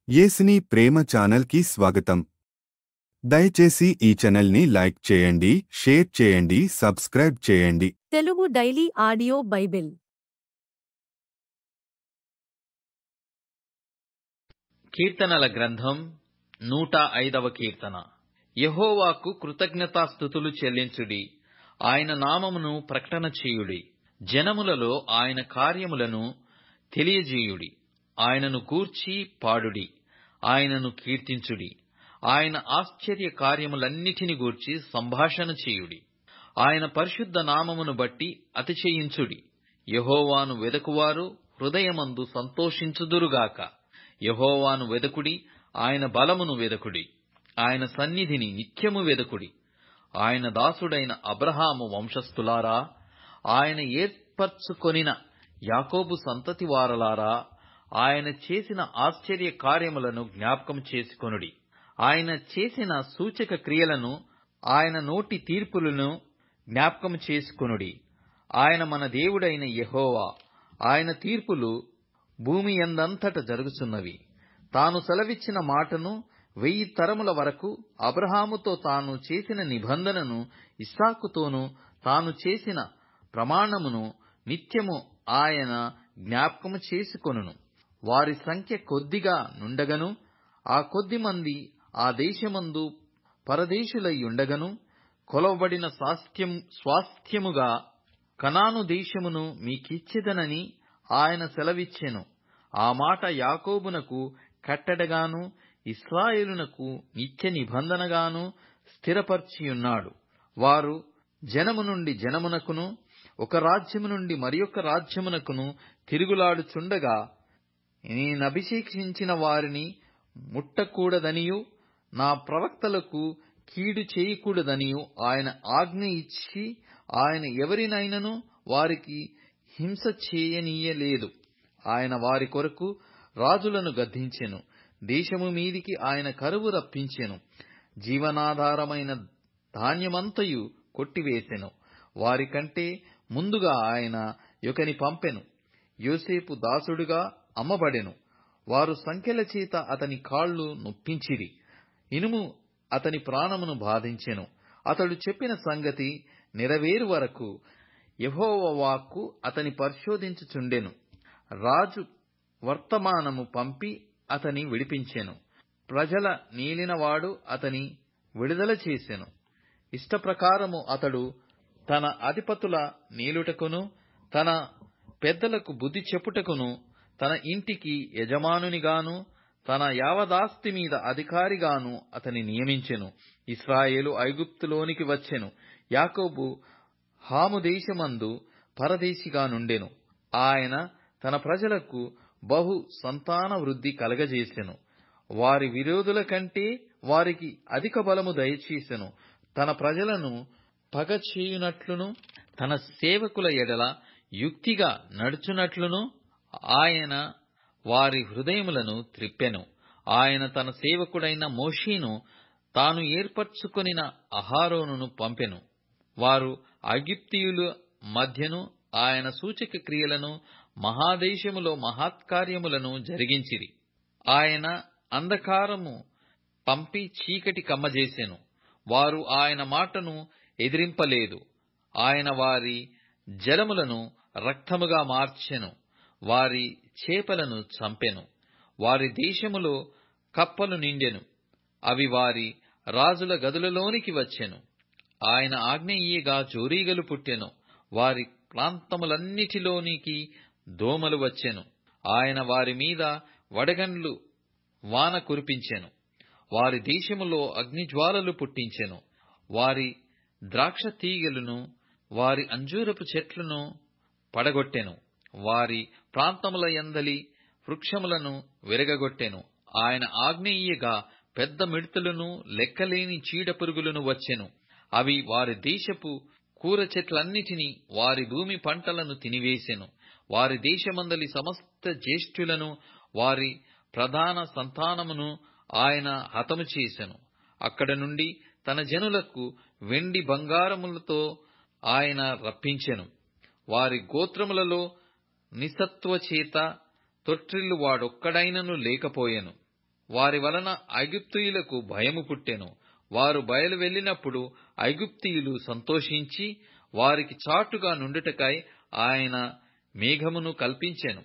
యేసుని ప్రేమ ఛానల్ కి స్వాగతం. దయచేసి ఈ ఛానల్ ని లైక్ చేయండి, షేర్ చేయండి, సబ్స్క్రైబ్ చేయండి. తెలుగు డైలీ ఆడియో బైబిల్ కీర్తనల గ్రంథం 105వ కీర్తన. యెహోవాకు కృతజ్ఞతాస్తుతులు చెల్లించుడి, ఆయన నామమును ప్రకటన చేయుడి. జనములలో ఆయన కార్యములను తెలియజేయుడి. ఆయనను గూర్చి పాడుడి, ఆయనను కీర్తించుడి. ఆయన ఆశ్చర్య కార్యములన్నిటిని గూర్చి సంభాషణ చేయుడి. ఆయన పరిశుద్ధ నామమును బట్టి అతిశయించుడి. యెహోవాను వెదకువారు హృదయమందు సంతోషించుదురుగాక. యెహోవాను వెదకుడి, ఆయన బలమును వెదకుడి. ఆయన సన్నిధిని నిత్యము వెదకుడి. ఆయన దాసుడైన అబ్రహాము వంశస్థులారా, ఆయన ఏర్పరచుకొనిన యాకోబు సంతతి వారలారా, ఆయన చేసిన ఆశ్చర్య కార్యములను జ్ఞాపకం చేసుకొనుడి. ఆయన చేసిన సూచక క్రియలను, ఆయన నోటి తీర్పులను జ్ఞాపకం చేసుకొనుడి. ఆయన మన దేవుడైన యెహోవా, ఆయన తీర్పులు భూమి యందంతట జరుగుచున్నవి. తాను సెలవిచ్చిన మాటను 1000 తరముల వరకు, అబ్రహాముతో తాను చేసిన నిబంధనను, ఇస్సాకుతోనూ తాను చేసిన ప్రమాణమును నిత్యము ఆయన జ్ఞాపకము చేసుకొనును. వారి సంఖ్య కొద్దిగా నుండగను, ఆ కొద్ది మంది ఆ దేశమందు పరదేశులయ్యుండగను, కొలవబడిన స్వాస్థ్యముగా కనాను దేశమును మీకిచ్చెదనని ఆయన సెలవిచ్చెను. ఆ మాట యాకోబునకు కట్టడగాను, ఇశ్రాయేలునకు నిత్య నిబంధనగాను స్థిరపర్చియున్నాడు. వారు జనము నుండి జనమునకును, ఒక రాజ్యము నుండి మరియొక రాజ్యమునకును తిరుగులాడుచుండగా, నేనభిషేకించిన వారిని ముట్టకూడదనియూ, నా ప్రవక్తలకు కీడు చేయకూడదనియూ ఆయన ఆజ్ఞ ఇచ్చి, ఆయన ఎవరినైనను వారికి హింస చేయనీయలేదు. ఆయన వారి కొరకు రాజులను గద్దించెను. దేశము మీదికి ఆయన కరువు రప్పించెను. జీవనాధారమైన ధాన్యమంతయు కొట్టివేసెను. వారికంటే ముందుగా ఆయన యొకని పంపెను. యోసేపు దాసుడుగా అమ్మబడెను. వారు సంకెల చేత అతని కాళ్ళు నొప్పించిరి. ఇనుము అతని ప్రాణమును బాధించెను. అతడు చెప్పిన సంగతి నెరవేరు వరకు యెహోవా వాక్కు అతని పరిశోధించుచుండెను. రాజు వర్తమానము పంపి అతని విడిపించెను. ప్రజల నేలినవాడు అతని విడుదల చేసెను. ఇష్టప్రకారము అతడు తన అధిపతుల నేలుటకును, తన పెద్దలకు బుద్ధి చెప్పుటకును, తన ఇంటికి యజమానునిగాను, తన యావదాస్తి మీద అధికారిగాను అతని నియమించెను. ఇశ్రాయేలు ఐగుప్తులోనికి వచ్చెను. యాకోబు హాము దేశమందు పరదేశిగా నుండెను. ఆయన తన ప్రజలకు బహు సంతాన వృద్ధి కలగజేసెను. వారి విరోధుల కంటే వారికి అధిక బలము దయచేసెను. తన ప్రజలను పగచేయునట్లును, తన సేవకుల ఎడల యుక్తిగా నడుచునట్లును ఆయన వారి హృదయములను త్రిప్పెను. ఆయన తన సేవకుడైన మోషేను, తాను ఏర్పరచుకొనిన అహరోనును పంపెను. వారు ఐగుప్తీయుల మధ్యను ఆయన సూచక క్రియలను, మహాదేశములో మహత్కార్యములను జరిగించిరి. ఆయన అంధకారము పంపి చీకటి కమ్మజేసెను. వారు ఆయన మాటను ఎదిరింపలేదు. ఆయన వారి జలములను రక్తముగా మార్చెను. వారి చేపలను చంపెను. వారి దేశములో కప్పలు నిండెను. అవి వారి రాజుల గదులలోనికి వచ్చెను. ఆయన ఆజ్ఞ ఇయ్యగా జోరీగలు పుట్టెను. వారి ప్రాంతములన్నిటిలోనికి దోమలు వచ్చెను. ఆయన వారి మీద వడగండ్లు వాన కురిపించెను. వారి దేశములో అగ్నిజ్వాలలు పుట్టించెను. వారి ద్రాక్ష తీగలను, వారి అంజూరపు చెట్లను పడగొట్టెను. వారి ప్రాంతముల యందలి వృక్షములను విరగగొట్టెను. ఆయన ఆజ్ఞ ఇయ్యగా పెద్ద మిడతలను, లెక్కలేని చీడపురుగులను వచ్చెను. అవి వారి దేశపు కూర చెట్లన్నిటినీ, వారి భూమి పంటలను తినివేసెను. వారి దేశమందలి సమస్త జ్యేష్ఠులను, వారి ప్రధాన సంతానమును ఆయన హతము చేసెను. అక్కడ నుండి తన జనులకు వెండి బంగారములతో ఆయన రప్పించెను. వారి గోత్రములలో నిస్సత్వ చేత తొట్టిల్లు వాడొక్కడైనను లేకపోయెను. వారి వలన ఐగుప్తీయులకు భయము పుట్టెను. వారు బయలు వెళ్ళినప్పుడు ఐగుప్తీయులు సంతోషించి వారికి చాటుగా నుండుటకై ఆయన మేఘమును కల్పించెను.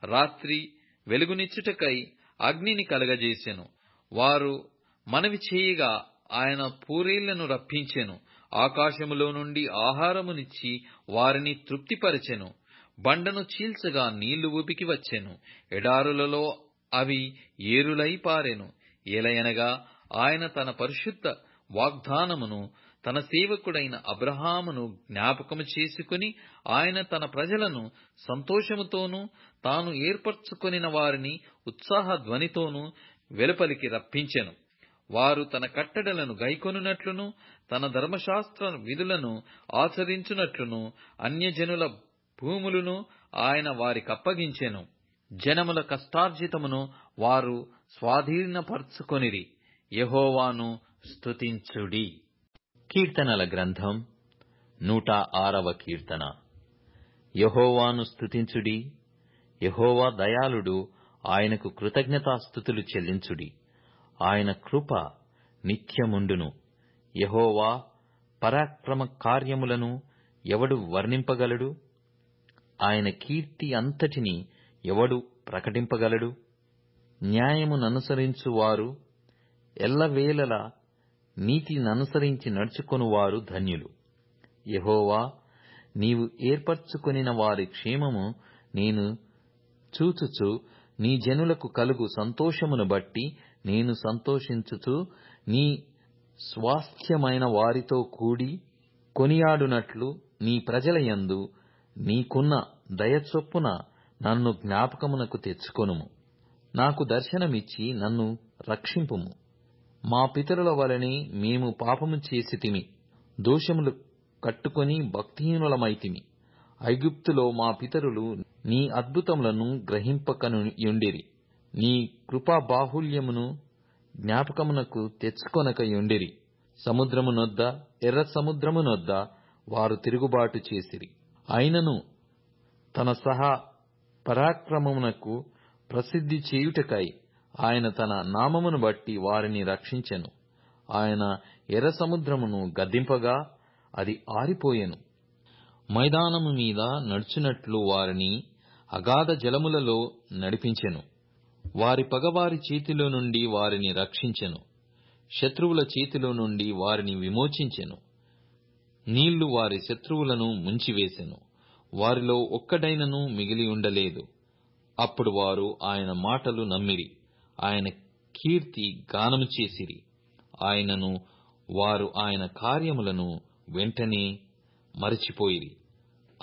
రాత్రి వెలుగునిచ్చుటకై అగ్నిని కలగజేసెను. వారు మనవి చేయగా ఆయన పూరేళ్లను రప్పించెను. ఆకాశములో నుండి ఆహారమునిచ్చి వారిని తృప్తిపరచెను. బండను చీల్చగా నీళ్లు ఉబికి వచ్చెను. ఎడారులలో అవి ఏరులై పారెను. ఏలయనగా ఆయన తన పరిశుద్ధ వాగ్దానమును తన సేవకుడైన అబ్రహామును జ్ఞాపకము చేసుకుని ఆయన తన ప్రజలను సంతోషముతోనూ తాను ఏర్పరచుకొనిన వారిని ఉత్సాహ ధ్వనితోనూ వెలుపలికి రప్పించెను. వారు తన కట్టడలను గైకొనున్నట్లును తన ధర్మశాస్త్ర విధులను ఆచరించునట్లును అన్యజనుల భూములను ఆయన వారికప్పగించెను. జనముల కష్టార్జితమును వారు స్వాధీనపరచుకొనిరి. యెహోవాను స్తుతించుడి. కీర్తనల గ్రంథం 106వ కీర్తన. యెహోవాను స్తుతించుడి. యెహోవా దయాళుడు, ఆయనకు కృతజ్ఞతాస్తుతులు చెల్లించుడి. ఆయన కృప నిత్యముండును. యెహోవా పరాక్రమ కార్యములను ఎవడు వర్ణింపగలడు? ఆయన కీర్తి అంతటిని ఎవడు ప్రకటింపగలడు? న్యాయముననుసరించువారు ఎల్లవేళలా నీతిననుసరించి నడుచుకొనువారు ధన్యులు. యెహోవా, నీవు ఏర్పరచుకొనిన వారి క్షేమము నేను చూచుచు నీ జనులకు కలుగు సంతోషమును బట్టి నేను సంతోషించుచు నీ స్వాస్థ్యమైన వారితో కూడి కొనియాడునట్లు నీ ప్రజల యందు నీకున్న దయచొప్పున నన్ను జ్ఞాపకమునకు తెచ్చుకొనుము. నాకు దర్శనమిచ్చి నన్ను రక్షింపుము. మా పితరుల వలనే మేము పాపము చేసితిమి, దోషములు కట్టుకొని భక్తిహీనులమైతిమి. ఐగుప్తులో మా పితరులు నీ అద్భుతములను గ్రహింపకయుండిరి. నీ కృపా బాహుల్యమును జ్ఞాపకమునకు తెచ్చుకొనకయుండిరి. సముద్రమునొద్ద, ఎర్ర సముద్రమునొద్ద వారు తిరుగుబాటు చేసిరి. అయినను తన సహా పరాక్రమమునకు ప్రసిద్ధి చేయుటకై ఆయన తన నామమును బట్టి వారిని రక్షించెను. ఆయన ఎర్ర సముద్రమును గద్దింపగా అది ఆరిపోయెను. మైదానము మీద నడుచునట్లు వారిని అగాధ జలములలో నడిపించెను. వారి పగవారి చేతిలో నుండి వారిని రక్షించెను. శత్రువుల చేతిలో నుండి వారిని విమోచించెను. నీళ్లు వారి శత్రువులను ముంచివేసెను. వారిలో ఒక్కడైనను మిగిలి ఉండలేదు. అప్పుడు వారు ఆయన మాటలు నమ్మిరి. ఆయన కీర్తి గానము చేసిరి. ఆయనను వారు ఆయన కార్యములను వెంటనే మరచిపోయిరి.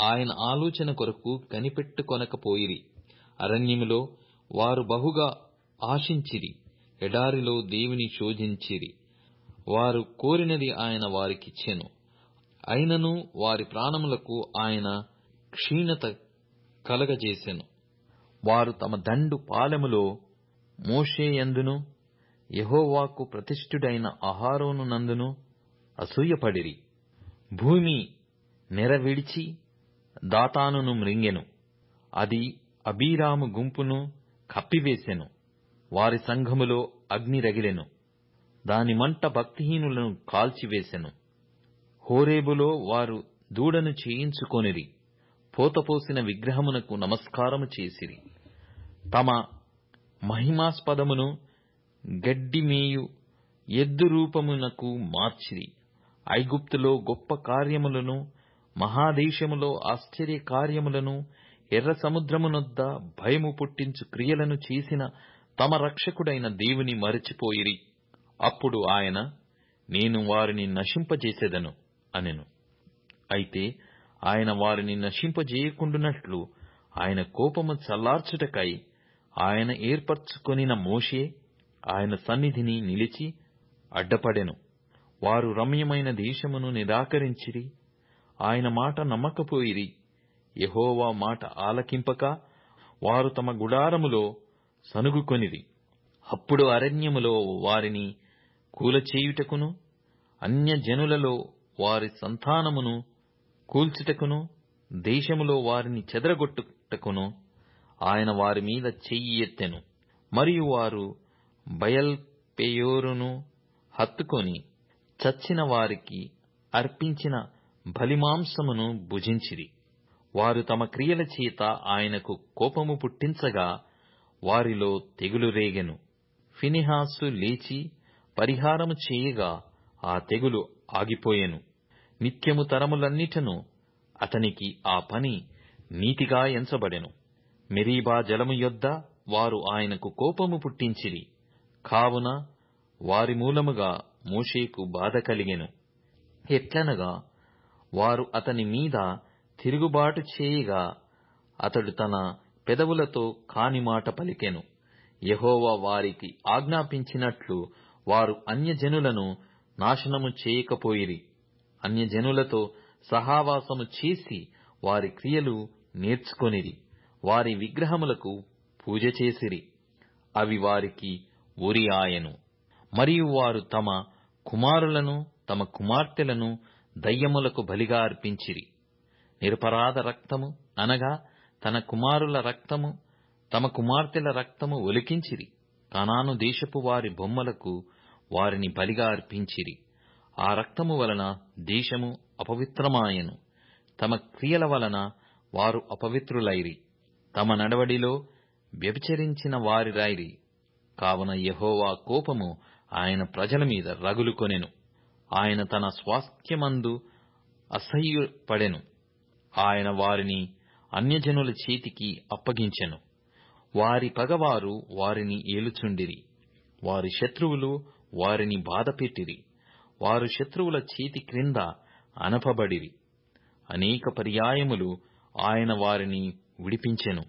ఆయన ఆలోచన కొరకు కనిపెట్టుకొనకపోయిరి. అరణ్యములో వారు బహుగా ఆశించిరి. ఎడారిలో దేవుని శోధించిరి. వారు కోరినది ఆయన వారికిచ్చెను. అయినను వారి ప్రాణములకు ఆయన క్షీణత కలగజేసెను. వారు తమ దండు పాలెములో మోషేయందును యెహోవాకు ప్రతిష్ఠుడైన అహరోనునందును అసూయపడిరి. భూమి నెరవిడిచి దాతానును మ్రింగెను. అది అబీరాము గుంపును కప్పివేసెను. వారి సంఘములో అగ్ని రగిలెను. దాని మంట భక్తిహీనులను కాల్చివేసెను. హోరేబులో వారు దూడను చేయించుకొనిరి. పోతపోసిన విగ్రహమునకు నమస్కారము చేసిరి. తమ మహిమాస్పదమును గడ్డిమేయు ఎద్దు రూపమునకు మార్చిరి. ఐగుప్తులో గొప్ప కార్యములను, మహాదేశములో ఆశ్చర్య కార్యములను, ఎర్ర సముద్రమునొద్ద భయము పుట్టించు క్రియలను చేసిన తమ రక్షకుడైన దేవుని మరచిపోయిరి. అప్పుడు ఆయన, నేను వారిని నశింపజేసెదను అనెను. అయితే ఆయన వారిని నశింపజేయకుండునట్లు ఆయన కోపము చల్లార్చుటకై ఆయన ఏర్పరచుకొనిన మోషే ఆయన సన్నిధిని నిలిచి అడ్డపడెను. వారు రమ్యమైన దేశమును నిరాకరించిరి. ఆయన మాట నమ్మకపోయిరి. యెహోవా మాట ఆలకింపక వారు తమ గుడారములో సనుగుకొనిరి. అప్పుడు అరణ్యములో వారిని కూలచేయుటకును, అన్యజనులలో వారి సంతానమును కూల్చుటకును, దేశములో వారిని చెదరగొట్టుటకును ఆయన వారి మీద చెయ్యి ఎత్తెను. మరియు వారు బయల్పెయోరును హత్తుకొని చచ్చిన వారికి అర్పించిన బలిమాంసమును భుజించిరి. వారు తమ క్రియల చేత ఆయనకు కోపము పుట్టించగా వారిలో తెగులు రేగెను. ఫినెహాసు లేచి పరిహారము చేయగా ఆ తెగులు ఆగిపోయెను. నిత్యము తరములన్నిటను అతనికి ఆ పని నీతిగా ఎంచబడెను. మెరీబా జలము యొద్ద వారు ఆయనకు కోపము పుట్టించిరి. కావున వారి మూలముగా మోషేకు బాధ కలిగెను. ఎట్లనగా వారు అతని మీద తిరుగుబాటు చేయగా అతడు తన పెదవులతో కాని మాట పలికెను. యెహోవా వారికి ఆజ్ఞాపించినట్లు వారు అన్యజనులను నాశనము చేయకపోయిరి. అన్యజనులతో సహవాసము చేసి వారి క్రియలు నేర్చుకొనిరి. వారి విగ్రహములకు పూజ చేసిరి. అవి వారికి ఉరి ఆయెను. మరియు వారు తమ కుమారులను తమ కుమార్తెలను దయ్యములకు బలిగా అర్పించిరి. నిరపరాధ రక్తము అనగా తన కుమారుల రక్తము తమ కుమార్తెల రక్తము ఒలికించిరి. కనాను దేశపు వారి బొమ్మలకు వారిని బలిగా అర్పించిరి. ఆ రక్తము వలన దేశము అపవిత్రమాయెను. తమ క్రియల వలన వారు అపవిత్రులైరి. తమ నడవడిలో వ్యభిచరించిన వారిరైరి. కావున యెహోవా కోపము ఆయన ప్రజల మీద రగులుకొనెను. ఆయన తన స్వాస్థ్యమందు అసహ్యపడెను. ఆయన వారిని అన్యజనుల చేతికి అప్పగించెను. వారి పగవారు వారిని ఏలుచుండిరి. వారి శత్రువులు వారిని బాధపెట్టిరి. వారు శత్రువుల చేతి క్రింద అనపబడిరి. అనేక పర్యాయములు ఆయన వారిని విడిపించెను.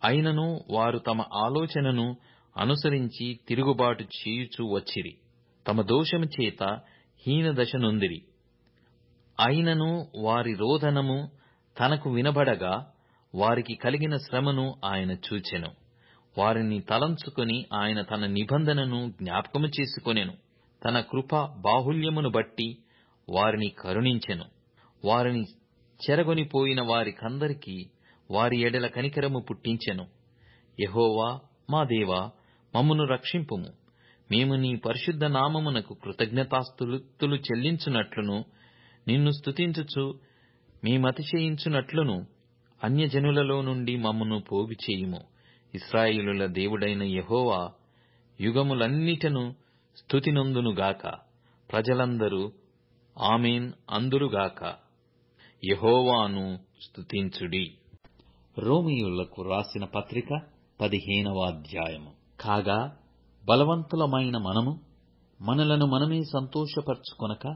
అయినను వారు తమ ఆలోచనను అనుసరించి తిరుగుబాటు చేయుచూ వచ్చిరి. తమ దోషము చేత హీనదశ నొందిరి. అయినను వారి రోదనము తనకు వినబడగా వారికి కలిగిన శ్రమను ఆయన చూచెను. వారిని తలంచుకొని ఆయన తన నిబంధనను జ్ఞాపకము చేసుకొనెను. తన కృప బాహుల్యమును బట్టి వారిని కరుణించెను. వారిని చెరగొనిపోయిన వారికందరికీ వారి ఎడల కనికరము పుట్టించెను. యెహోవా మా దేవా, మమ్మును రక్షింపుము. మేము నీ పరిశుద్ధ నామమునకు కృతజ్ఞతాస్తుతులు చెల్లించునట్లును నిన్ను స్తుతించుచు మేమతిశయించునట్లును అన్యజనులలో నుండి మమ్మును పోగు చేయుము. ఇశ్రాయేలుల దేవుడైన యెహోవా యుగములన్నిటను స్తుతినొందునుగాక. ప్రజలందరూ ఆమేన్ అందురుగాక. యెహోవాను స్తుతించుడి. రోమీయులకు రాసిన పత్రిక 15వ అధ్యాయము. కాగా బలవంతులమైన మనము మనలను మనమే సంతోషపరచుకొనక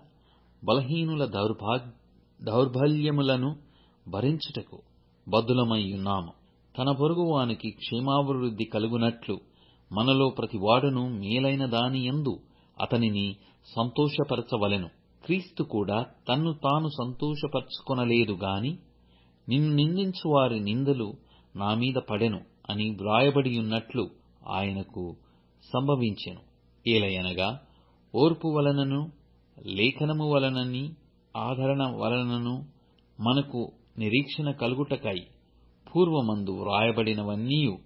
బలహీనుల దౌర్బల్యములను భరించుటకు బద్ధులమై ఉన్నాము. తన పొరుగువానికి క్షేమాభివృద్ధి కలుగునట్లు మనలో ప్రతివాడును మేలైన దాని యందు అతనిని సంతోషపరచవలెను. క్రీస్తు కూడా తన్ను తాను సంతోషపరచుకొనలేదు గాని నిన్ను నిందించు వారి నిందలు నా మీద పడెను అని వ్రాయబడియున్నట్లు ఆయనకు సంభవించెను. ఏలయనగా ఓర్పు వలనను లేఖనము వలనని ఆదరణ వలనను మనకు నిరీక్షణ కలుగుటకై పూర్వమందు వ్రాయబడినవన్నీయు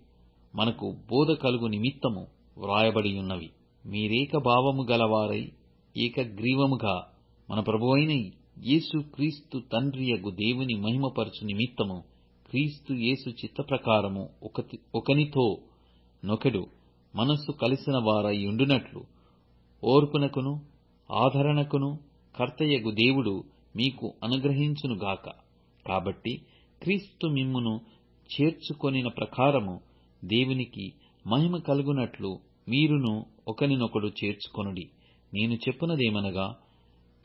మనకు బోధ కలుగు నిమిత్తము వ్రాయబడియున్నవి. మీరేక భావము గలవారై ఏకగ్రీవముగా మన ప్రభువైన యేసు క్రీస్తు తండ్రియగు దేవుని మహిమపరచు నిమిత్తము క్రీస్తు యేసు చిత్త ప్రకారము ఒకనితో నొకడు మనస్సు కలిసిన వారై ఉండునట్లు ఓర్పునకును ఆదరణకును కర్తయగు దేవుడు మీకు అనుగ్రహించునుగాక. కాబట్టి క్రీస్తు మిమ్మును చేర్చుకొనిన ప్రకారము దేవునికి మహిమ కలుగునట్లు మీరును ఒకనినొకడు చేర్చుకొనుడి. నేను చెప్పునదేమనగా,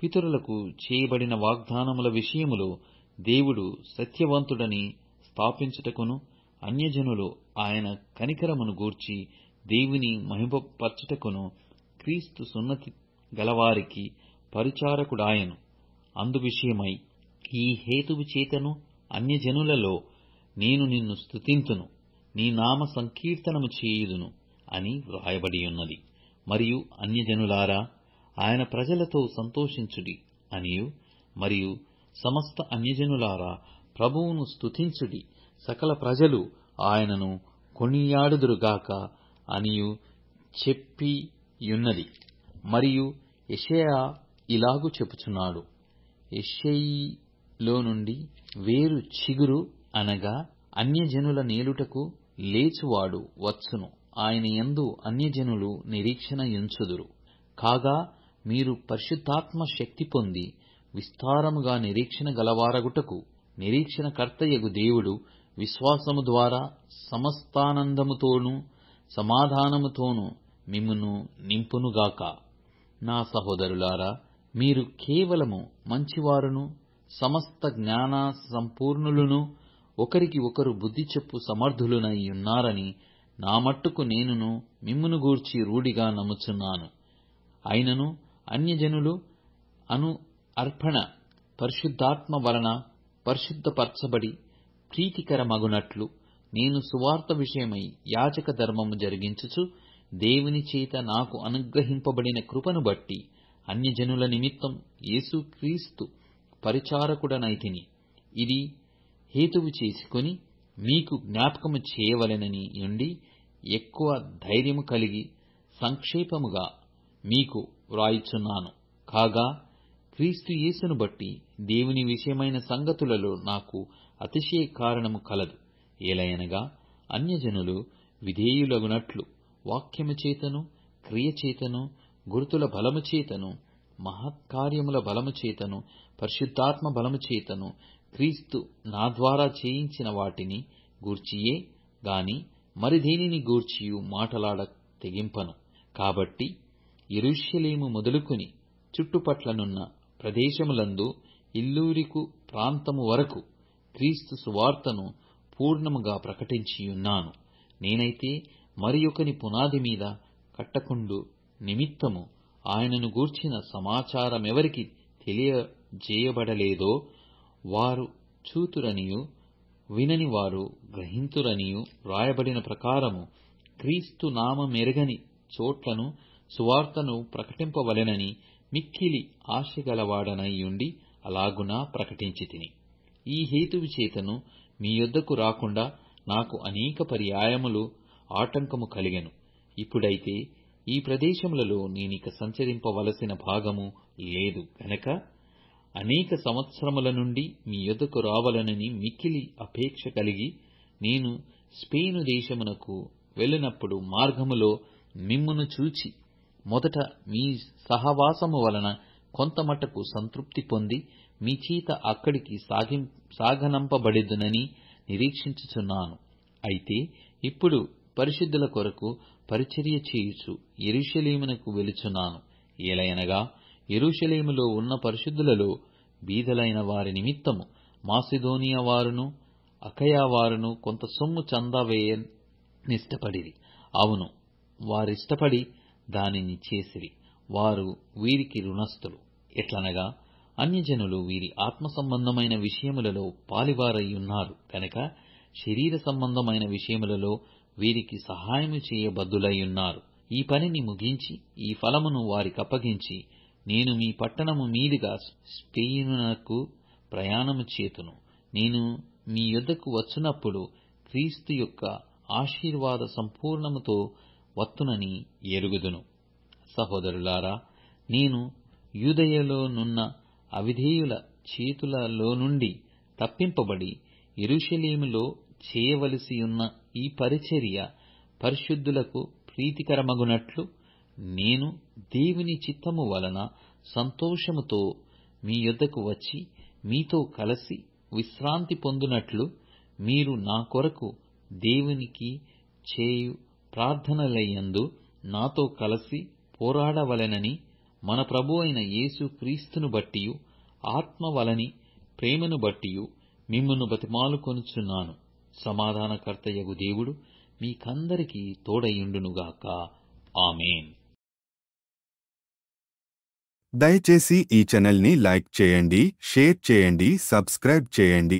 పితరులకు చేయబడిన వాగ్దానముల విషయములో దేవుడు సత్యవంతుడని స్థాపించుటకును అన్యజనులు ఆయన కనికరమును గూర్చి దేవుని మహిమపరచుటకును క్రీస్తు సున్నతి గలవారికి పరిచారకుడాయను. అందు విషయమై ఈ హేతువు చేతను అన్యజనులలో నేను నిన్ను స్తుతింతును, నీ నామ సంకీర్తనము చేయుదును అని వ్రాయబడియున్నది. మరియు అన్యజనులారా, ఆయన ప్రజలతో సంతోషించుడి అనియు, మరియు సమస్త అన్యజనులారా, ప్రభువును స్తుతించుడి, సకల ప్రజలు ఆయనను కొనియాడుదురుగాక అనియు చెప్పియున్నది. మరియు యెషయా ఇలాగు చెప్పుచున్నాడు, యెష్షయిలో నుండి వేరు చిగురు అనగా అన్యజనుల నేలుటకు లేచువాడు వచ్చును. ఆయన యందు అన్యజనులు నిరీక్షణ యుంచుదురు. కాగా మీరు పరిశుద్ధాత్మ శక్తి పొంది విస్తారముగా నిరీక్షణ గలవారగుటకు నిరీక్షణకర్తయగు దేవుడు విశ్వాసము ద్వారా సమస్తానందముతోనూ సమాధానముతోనూ మిమ్మును నింపునుగాక. నా సహోదరులారా, మీరు కేవలము మంచివారును సమస్త జ్ఞాన సంపూర్ణులును ఒకరికి ఒకరు బుద్ధి చెప్పు సమర్థులునై ఉన్నారని నా మట్టుకు నేనును మిమ్మును గూర్చి రూఢిగా నమ్ముచున్నాను. అయినను అన్యజనులు అను అర్పణ పరిశుద్ధాత్మ వలన పరిశుద్ధపరచబడి ప్రీతికరమగునట్లు నేను సువార్త విషయమై యాజక ధర్మము జరిగించుచు దేవుని చేత నాకు అనుగ్రహింపబడిన కృపను బట్టి అన్యజనుల నిమిత్తం యేసుక్రీస్తు పరిచారకుడనైతిని. ఇది హేతువు చేసుకొని మీకు జ్ఞాపకము చేయవలెనని యుండి ఎక్కువ ధైర్యము కలిగి సంక్షేపముగా మీకు వ్రాయుచున్నాను. కాగా క్రీస్తు యేసును బట్టి దేవుని విషయమైన సంగతులలో నాకు అతిశయ కారణము కలదు. ఏలయనగా అన్యజనులు విధేయులగునట్లు వాక్యము చేతను క్రియచేతను గుర్తుల బలము చేతను మహత్కార్యముల బలము చేతను పరిశుద్ధాత్మ బలము చేతను క్రీస్తు నా ద్వారా చేయించిన వాటిని గూర్చియే గాని మరి దేనిని గూర్చియు మాటలాడ తెగింపను. కాబట్టి యెరూషలేము మొదలుకొని చుట్టుపట్లనున్న ప్రదేశములందు ఇల్లూరికు ప్రాంతము వరకు క్రీస్తు సువార్తను పూర్ణముగా ప్రకటించియున్నాను. నేనైతే మరియొకని పునాది మీద కట్టకుండు నిమిత్తము ఆయనను గూర్చిన సమాచారమెవరికి తెలియజేయబడలేదో వారు చూతురనియు వినని వారు గ్రహింతురనియు వ్రాయబడిన ప్రకారము క్రీస్తు నామమెరగని చోట్లను సువార్తను ప్రకటింపవలెనని మిక్కిలి ఆశగలవాడనైయుండి అలాగునా ప్రకటించితిని. ఈ హేతువు చేతను మీ యొద్దకు రాకుండా నాకు అనేక పర్యాయములు ఆటంకము కలిగెను. ఇప్పుడైతే ఈ ప్రదేశములలో నేనిక సంచరింపవలసిన భాగము లేదు గనక అనేక సంవత్సరముల నుండి మీ యొద్దకు రావలనని మిక్కిలి అపేక్ష కలిగి నేను స్పెయిను దేశమునకు వెళ్ళినప్పుడు మార్గములో మిమ్మును చూచి మొదట మీ సహవాసము వలన కొంతమట్టుకు సంతృప్తి పొంది మీ చేత అక్కడికి సాగనంపబడెదనని నిరీక్షించుచున్నాను. అయితే ఇప్పుడు పరిశుద్ధుల కొరకు పరిచర్య చేయుచు యెరూషలేమునకు వెలుచున్నాను. ఏలయనగా యెరూషలేములో ఉన్న పరిశుద్ధులలో బీదలైన వారి నిమిత్తము మాసిదోనియా వారును అకయా వారును కొంత సొమ్ము చందా వేయనిష్టపడిరి. అవును, వారిష్టపడి దానిని చేసిరి. వారు వీరికి రుణస్థులు. ఎట్లనగా అన్యజనులు వీరి ఆత్మ సంబంధమైన విషయములలో పాలివారయ్యున్నారు కనుక శరీర సంబంధమైన విషయములలో వీరికి సహాయము చేయబద్దులయ్యున్నారు. ఈ పనిని ముగించి ఈ ఫలమును వారికప్పగించి నేను మీ పట్టణము మీదుగా స్పెయినునకు ప్రయాణము చేతును. నేను మీ యొద్దకు వచ్చునప్పుడు క్రీస్తు యొక్క ఆశీర్వాద సంపూర్ణముతో వత్తునని ఎరుగుదును. సహోదరులారా, నేను యూదయలోనున్న అవిధేయుల చేతులలో నుండి తప్పింపబడి యెరూషలేములో చేయవలసియున్న ఈ పరిచర్య పరిశుద్ధులకు ప్రీతికరమగునట్లు నేను దేవుని చిత్తము వలన సంతోషముతో మీ యొద్దకు వచ్చి మీతో కలసి విశ్రాంతి పొందునట్లు మీరు నా కొరకు దేవునికి చేయు ప్రార్థనలయందు నాతో కలసి పోరాడవలెనని మన ప్రభువైన యేసు క్రీస్తును బట్టియు ఆత్మ వలని ప్రేమను బట్టియు మిమ్మును బతిమాలుకొనుచున్నాను. సమాధానకర్తయగు దేవుడు మీకందరికీ తోడయుండునుగాక. ఆమేన్. దయచేసి ఈ ఛానల్ని లైక్ చేయండి, షేర్ చేయండి, సబ్స్క్రైబ్ చేయండి.